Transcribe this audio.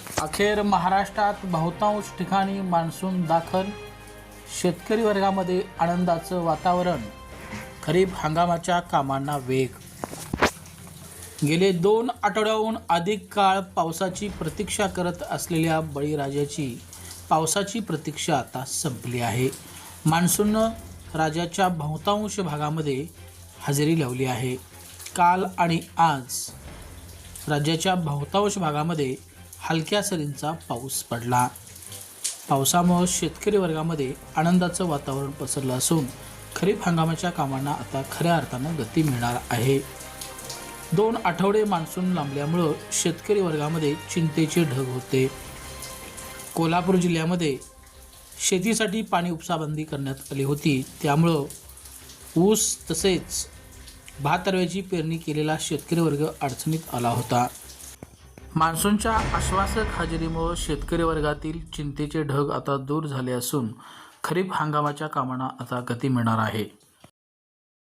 अखेर महाराष्ट्रात बहुतांश ठिकाणी मान्सून दाखल, शेतकरी वर्गामध्ये आनंदाचं वातावरण, खरीप हंगामाच्या कामांना वेग। गेले 2 आठवड्याहून अधिक काळ पावसाची प्रतीक्षा करत असलेल्या बळीराजाची पावसाची प्रतीक्षा आता संपली आहे। मान्सूननं राज्याच्या बहुतांश भागामध्ये हजेरी लावली आहे। काल आणि आज राज्याच्या बहुतांश भागामध्ये हलक्या सरींचा पाऊस पडला। पावसामुळे शेतकरी वर्गामध्ये आनंदाचं वातावरण पसरलं असून खरीप हंगामाच्या कामांना आता खऱ्या अर्थानं गती मिळणार आहे। 2 आठवडे मान्सून लांबल्यामुळे शेतकरी वर्गामध्ये चिंतेचे ढग होते। कोल्हापूर जिल्ह्यामध्ये शेतीसाठी पाणी उपसा बंदी करण्यात आली होती, त्यामुळे ऊस तसेच भात तरव्याची पेरणी केलेला शेतकरी वर्ग अडचणीत आला होता। मान्सूनच्या आश्वासक हजेरीमुळे शेतकरी वर्गातील चिंतेचे ढग आता दूर झाले असून खरीप हंगामाच्या कामांना आता गती मिळणार आहे।